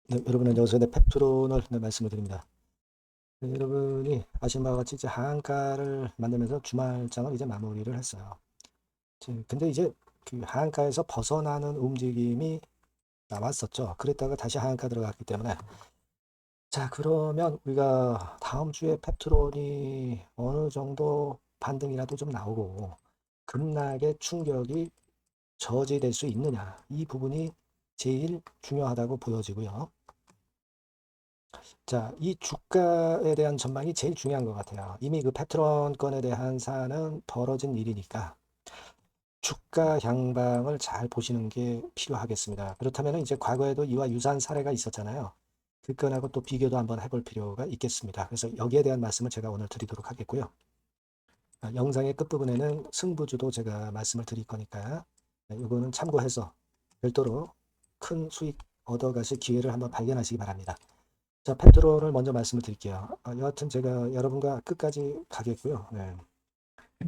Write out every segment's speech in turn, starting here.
네, 여러분 안녕하세요. 네, 팩트론을 말씀을 드립니다. 네, 여러분이 아시는 바와 같이 이제 하한가를 만들면서 주말장을 이제 마무리를 했어요. 근데 이제 그 하한가에서 벗어나는 움직임이 나왔었죠. 그랬다가 다시 하한가 들어갔기 때문에 자, 그러면 우리가 다음 주에 팩트론이 어느 정도 반등이라도 좀 나오고 급락의 충격이 저지될 수 있느냐, 이 부분이 제일 중요하다고 보여지고요. 자, 이 주가에 대한 전망이 제일 중요한 것 같아요. 이미 그 패트런 건에 대한 사안은 벌어진 일이니까 주가 향방을 잘 보시는 게 필요하겠습니다. 그렇다면 이제 과거에도 이와 유사한 사례가 있었잖아요. 그 건하고 또 비교도 한번 해볼 필요가 있겠습니다. 그래서 여기에 대한 말씀을 제가 오늘 드리도록 하겠고요. 영상의 끝부분에는 승부주도 제가 말씀을 드릴 거니까 이거는 참고해서 별도로 큰 수익 얻어가실 기회를 한번 발견하시기 바랍니다. 자, 페트롤을 먼저 말씀을 드릴게요. 여하튼 제가 여러분과 끝까지 가겠고요. 네.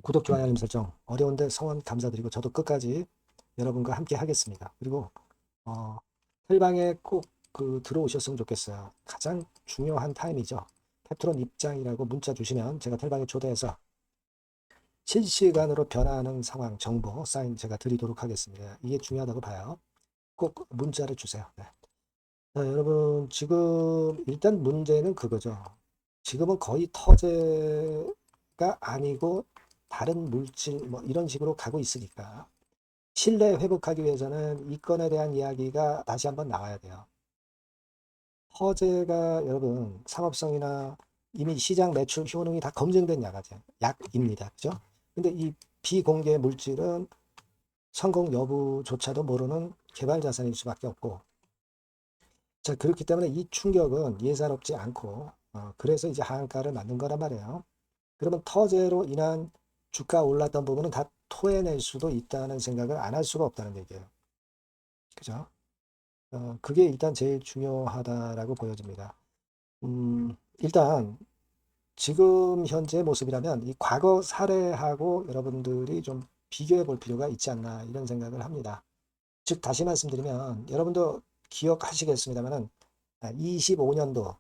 구독, 좋아요, 알림 설정 어려운데 성원 감사드리고 저도 끝까지 여러분과 함께 하겠습니다. 그리고 텔방에 꼭 그 들어오셨으면 좋겠어요. 가장 중요한 타임이죠. 페트론 입장이라고 문자 주시면 제가 텔방에 초대해서 실시간으로 변화하는 상황 정보 사인 제가 드리도록 하겠습니다. 이게 중요하다고 봐요. 꼭 문자를 주세요. 네. 자, 여러분 지금 일단 문제는 그거죠. 지금은 거의 터제가 아니고 다른 물질 뭐 이런 식으로 가고 있으니까 신뢰 회복하기 위해서는 이 건에 대한 이야기가 다시 한번 나와야 돼요. 터제가 여러분 상업성이나 이미 시장 매출 효능이 다 검증된 약입니다. 그죠? 근데 이 비공개 물질은 성공 여부조차도 모르는 개발 자산일 수밖에 없고, 자, 그렇기 때문에 이 충격은 예사롭지 않고, 그래서 이제 하한가를 만든 거란 말이에요. 그러면 터제로 인한 주가 올랐던 부분은 다 토해낼 수도 있다는 생각을 안 할 수가 없다는 얘기예요. 그죠? 그게 일단 제일 중요하다라고 보여집니다. 일단 지금 현재 모습이라면 이 과거 사례하고 여러분들이 좀 비교해 볼 필요가 있지 않나 이런 생각을 합니다. 즉 다시 말씀드리면 여러분도 기억하시겠습니다만은 25년도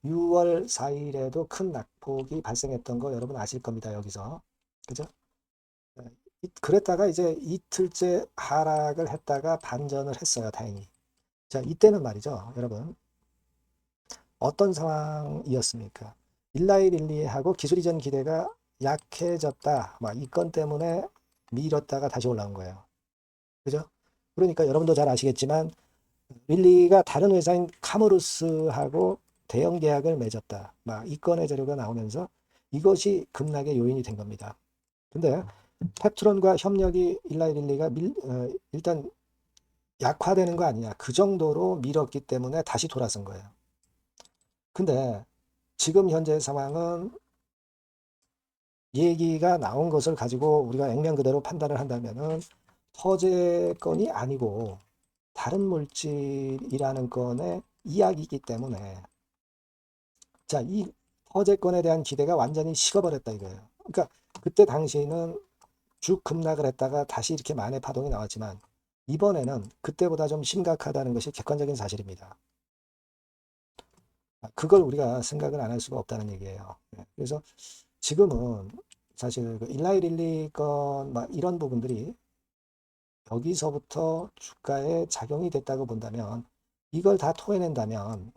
6월 4일에도 큰 낙폭이 발생했던 거 여러분 아실 겁니다. 여기서. 그죠? 그랬다가 이제 이틀째 하락을 했다가 반전을 했어요. 다행히. 자, 이때는 말이죠. 여러분. 어떤 상황이었습니까? 일라이릴리하고 기술 이전 기대가 약해졌다. 막 이 건 때문에 밀었다가 다시 올라온 거예요. 그죠? 그러니까 여러분도 잘 아시겠지만 릴리가 다른 회사인 카모루스하고 대형 계약을 맺었다. 막 이 건의 재료가 나오면서 이것이 급락의 요인이 된 겁니다. 근데 펩트론과 협력이 일라이릴리가 일단 약화되는 거 아니냐. 그 정도로 밀었기 때문에 다시 돌아선 거예요. 근데 지금 현재 상황은 얘기가 나온 것을 가지고 우리가 액면 그대로 판단을 한다면은 허재건이 아니고 다른 물질이라는 건의 이야기이기 때문에 자, 이 허재건에 대한 기대가 완전히 식어버렸다 이거예요. 그러니까 그때 당시에는 쭉 급락을 했다가 다시 이렇게 만의 파동이 나왔지만 이번에는 그때보다 좀 심각하다는 것이 객관적인 사실입니다. 그걸 우리가 생각을 안 할 수가 없다는 얘기예요. 그래서 지금은 사실 그 일라이 릴리 건 막 이런 부분들이 여기서부터 주가에 작용이 됐다고 본다면 이걸 다 토해낸다면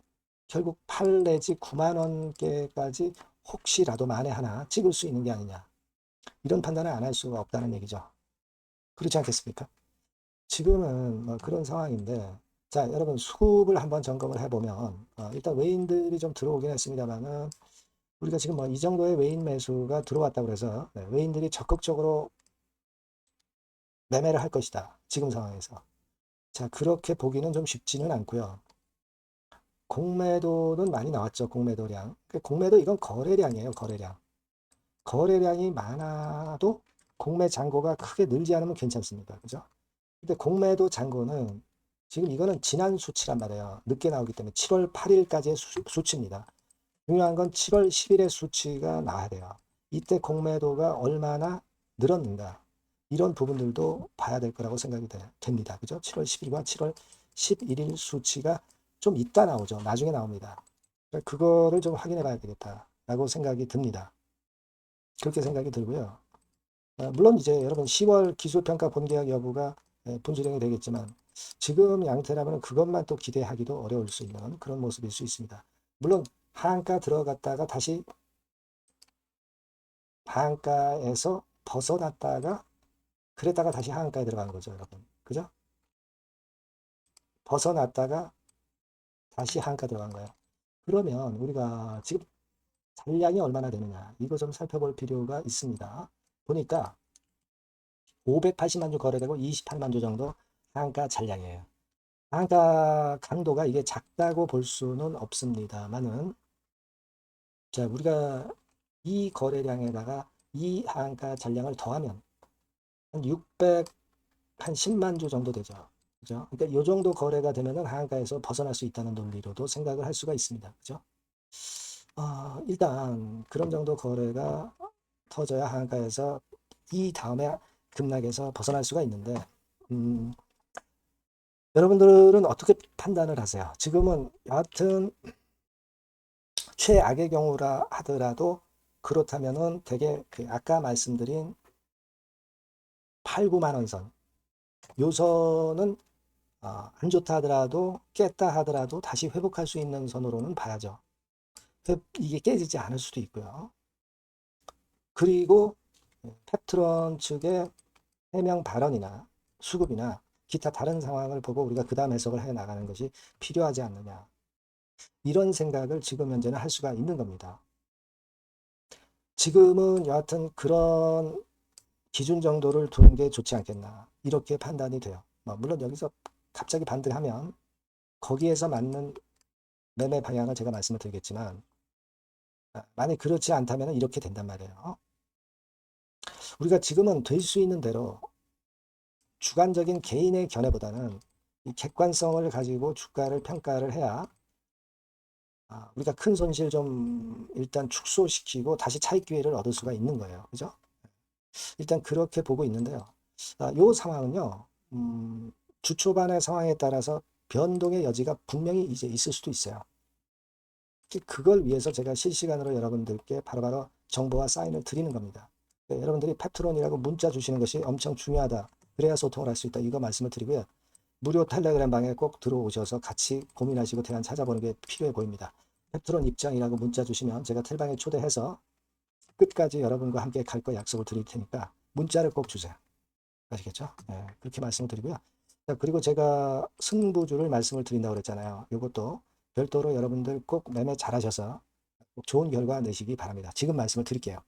결국 8 내지 9만 원대까지 혹시라도 만에 하나 찍을 수 있는 게 아니냐. 이런 판단을 안 할 수가 없다는 얘기죠. 그렇지 않겠습니까? 지금은 뭐 그런 상황인데 자, 여러분 수급을 한번 점검을 해보면 일단 외인들이 좀 들어오긴 했습니다만은 우리가 지금 뭐 이 정도의 외인 매수가 들어왔다고 그래서 외인들이 적극적으로 매매를 할 것이다. 지금 상황에서. 자, 그렇게 보기는 좀 쉽지는 않고요. 공매도는 많이 나왔죠. 공매도량. 공매도 이건 거래량이에요. 거래량. 거래량이 많아도 공매 잔고가 크게 늘지 않으면 괜찮습니다. 그죠? 근데 공매도 잔고는 지금 이거는 지난 수치란 말이에요. 늦게 나오기 때문에 7월 8일까지의 수치입니다. 중요한 건 7월 10일의 수치가 나와야 돼요. 이때 공매도가 얼마나 늘었는가. 이런 부분들도 봐야 될 거라고 생각이 됩니다. 그죠? 7월 10일과 7월 11일 수치가 좀 이따 나오죠. 나중에 나옵니다. 그거를 좀 확인해 봐야 되겠다라고 생각이 듭니다. 그렇게 생각이 들고요. 물론 이제 여러분 10월 기술평가 본계약 여부가 분수령이 되겠지만 지금 양태라면 그것만 또 기대하기도 어려울 수 있는 그런 모습일 수 있습니다. 물론 하한가 들어갔다가 다시 하한가에서 벗어났다가 그랬다가 다시 하한가에 들어가는 거죠, 여러분. 그죠? 벗어났다가 다시 하한가 들어간 거예요. 그러면 우리가 지금 잔량이 얼마나 되느냐 이거 좀 살펴볼 필요가 있습니다. 보니까 580만 주 거래되고 28만 주 정도 하한가 잔량이에요. 하한가 강도가 이게 작다고 볼 수는 없습니다만은 자 우리가 이 거래량에다가 이 하한가 잔량을 더하면 한 600, 한 10만 주 정도 되죠. 그죠? 그러니까 이 정도 거래가 되면은 하한가에서 벗어날 수 있다는 논리로도 생각을 할 수가 있습니다. 그죠? 일단 그런 정도 거래가 터져야 하한가에서 이 다음에 급락에서 벗어날 수가 있는데 여러분들은 어떻게 판단을 하세요? 지금은 여하튼 최악의 경우라 하더라도 그렇다면은 되게 그 아까 말씀드린 8, 9만 원 선, 요 선은 안 좋다 하더라도 깼다 하더라도 다시 회복할 수 있는 선으로는 봐야죠. 이게 깨지지 않을 수도 있고요. 그리고 펩트론 측의 해명 발언이나 수급이나 기타 다른 상황을 보고 우리가 그 다음 해석을 해 나가는 것이 필요하지 않느냐. 이런 생각을 지금 현재는 할 수가 있는 겁니다. 지금은 여하튼 그런 기준 정도를 두는 게 좋지 않겠나. 이렇게 판단이 돼요. 물론 여기서 갑자기 반등하면 거기에서 맞는 매매 방향을 제가 말씀을 드리겠지만 만약 그렇지 않다면 이렇게 된단 말이에요. 우리가 지금은 될 수 있는 대로 주관적인 개인의 견해보다는 이 객관성을 가지고 주가를 평가를 해야 우리가 큰 손실 좀 일단 축소시키고 다시 차익 기회를 얻을 수가 있는 거예요. 그죠? 일단 그렇게 보고 있는데요. 요 상황은요, 주 초반의 상황에 따라서 변동의 여지가 분명히 이제 있을 수도 있어요. 그걸 위해서 제가 실시간으로 여러분들께 바로바로 정보와 사인을 드리는 겁니다. 여러분들이 패트론이라고 문자 주시는 것이 엄청 중요하다. 그래야 소통을 할 수 있다. 이거 말씀을 드리고요. 무료 텔레그램 방에 꼭 들어오셔서 같이 고민하시고 대안 찾아보는 게 필요해 보입니다. 패트론 입장이라고 문자 주시면 제가 텔방에 초대해서 끝까지 여러분과 함께 갈 거 약속을 드릴 테니까 문자를 꼭 주세요. 아시겠죠? 네, 그렇게 말씀을 드리고요. 자, 그리고 제가 승부주를 말씀을 드린다고 그랬잖아요. 이것도 별도로 여러분들 꼭 매매 잘하셔서 꼭 좋은 결과 내시기 바랍니다. 지금 말씀을 드릴게요.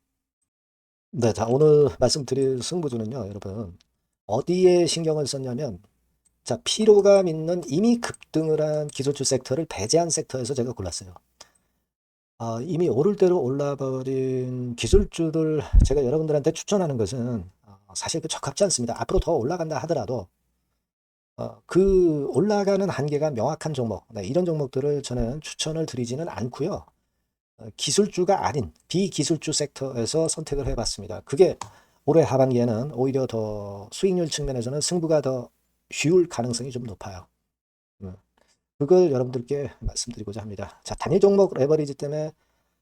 네, 자, 오늘 말씀드릴 승부주는요, 여러분. 어디에 신경을 썼냐면, 자, 피로감 있는 이미 급등을 한 기술주 섹터를 배제한 섹터에서 제가 골랐어요. 이미 오를 대로 올라버린 기술주들 제가 여러분들한테 추천하는 것은 사실 그 적합지 않습니다. 앞으로 더 올라간다 하더라도 그 올라가는 한계가 명확한 종목, 네, 이런 종목들을 저는 추천을 드리지는 않고요. 기술주가 아닌 비기술주 섹터에서 선택을 해봤습니다. 그게 올해 하반기에는 오히려 더 수익률 측면에서는 승부가 더 쉬울 가능성이 좀 높아요. 그걸 여러분들께 말씀드리고자 합니다. 자, 단일 종목 레버리지 때문에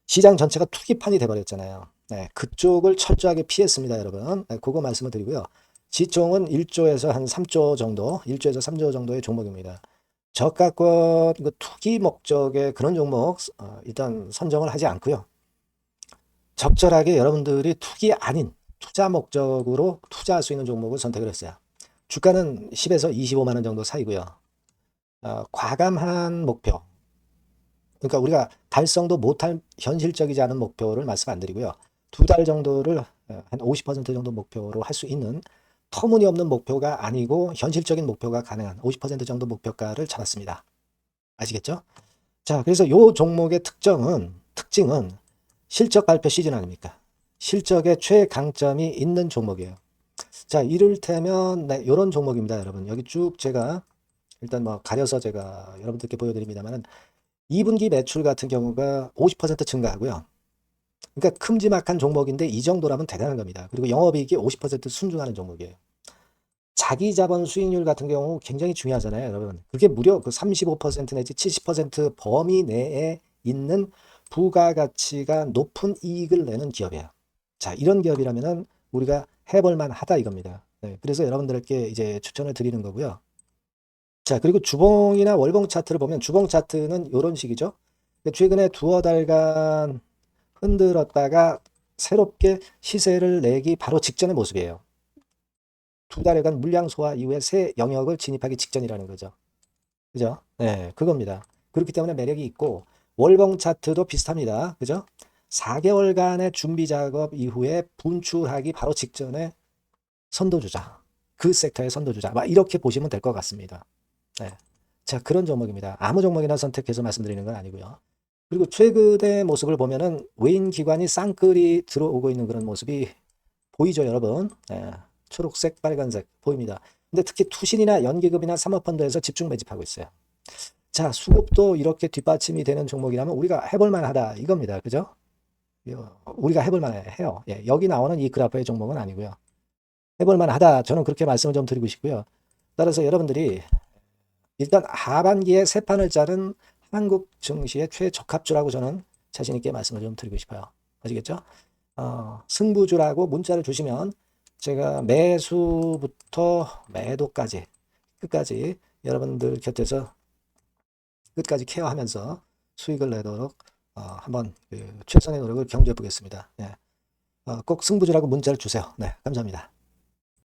시장 전체가 투기판이 돼버렸잖아요. 네, 그쪽을 철저하게 피했습니다, 여러분. 네, 그거 말씀을 드리고요. 지총은 1조에서 한 3조 정도, 1조에서 3조 정도의 종목입니다. 저가권 투기 목적의 그런 종목 일단 선정을 하지 않고요. 적절하게 여러분들이 투기 아닌 투자 목적으로 투자할 수 있는 종목을 선택을 했어요. 주가는 10에서 25만 원 정도 사이고요. 과감한 목표, 그러니까 우리가 달성도 못할 현실적이지 않은 목표를 말씀 안 드리고요. 2달 정도를 한 50% 정도 목표로 할 수 있는 터무니없는 목표가 아니고 현실적인 목표가 가능한 50% 정도 목표가를 잡았습니다. 아시겠죠? 자, 그래서 이 종목의 특징은 실적 발표 시즌 아닙니까? 실적의 최강점이 있는 종목이에요. 자, 이를테면 네, 이런 종목입니다, 여러분. 여기 쭉 제가 일단 뭐 가려서 제가 여러분들께 보여드립니다만은 2분기 매출 같은 경우가 50% 증가하고요. 그러니까 큼지막한 종목인데 이 정도라면 대단한 겁니다. 그리고 영업이익이 50% 순증하는 종목이에요. 자기 자본 수익률 같은 경우 굉장히 중요하잖아요, 여러분. 그게 무려 그 35% 내지 70% 범위 내에 있는 부가가치가 높은 이익을 내는 기업이에요. 자, 이런 기업이라면은 우리가 해볼 만하다 이겁니다. 네, 그래서 여러분들께 이제 추천을 드리는 거고요. 자, 그리고 주봉이나 월봉 차트를 보면 주봉 차트는 이런 식이죠. 최근에 두어 달간 흔들었다가 새롭게 시세를 내기 바로 직전의 모습이에요. 두 달여간 물량 소화 이후에 새 영역을 진입하기 직전이라는 거죠. 그죠? 네, 그겁니다. 그렇기 때문에 매력이 있고 월봉 차트도 비슷합니다. 그죠? 4개월간의 준비 작업 이후에 분출하기 바로 직전에 선도주자. 그 섹터의 선도주자. 막 이렇게 보시면 될 것 같습니다. 네. 자, 그런 종목입니다. 아무 종목이나 선택해서 말씀드리는 건 아니고요. 그리고 최근의 모습을 보면은 외인 기관이 쌍끌이 들어오고 있는 그런 모습이 보이죠, 여러분? 네. 초록색, 빨간색 보입니다. 근데 특히 투신이나 연기금이나 사모펀드에서 집중 매집하고 있어요. 자, 수급도 이렇게 뒷받침이 되는 종목이라면 우리가 해볼 만하다 이겁니다. 그죠? 우리가 해볼 만해요. 예, 여기 나오는 이 그래프의 종목은 아니고요. 해볼 만하다. 저는 그렇게 말씀을 좀 드리고 싶고요. 따라서 여러분들이 일단 하반기에 새 판을 짜는 한국 증시의 최적합주라고 저는 자신 있게 말씀을 좀 드리고 싶어요. 아시겠죠? 승부주라고 문자를 주시면 제가 매수부터 매도까지 끝까지 여러분들 곁에서 끝까지 케어하면서 수익을 내도록 한번 최선의 노력을 경주해 보겠습니다. 네. 꼭 승부주라고 문자를 주세요. 네, 감사합니다.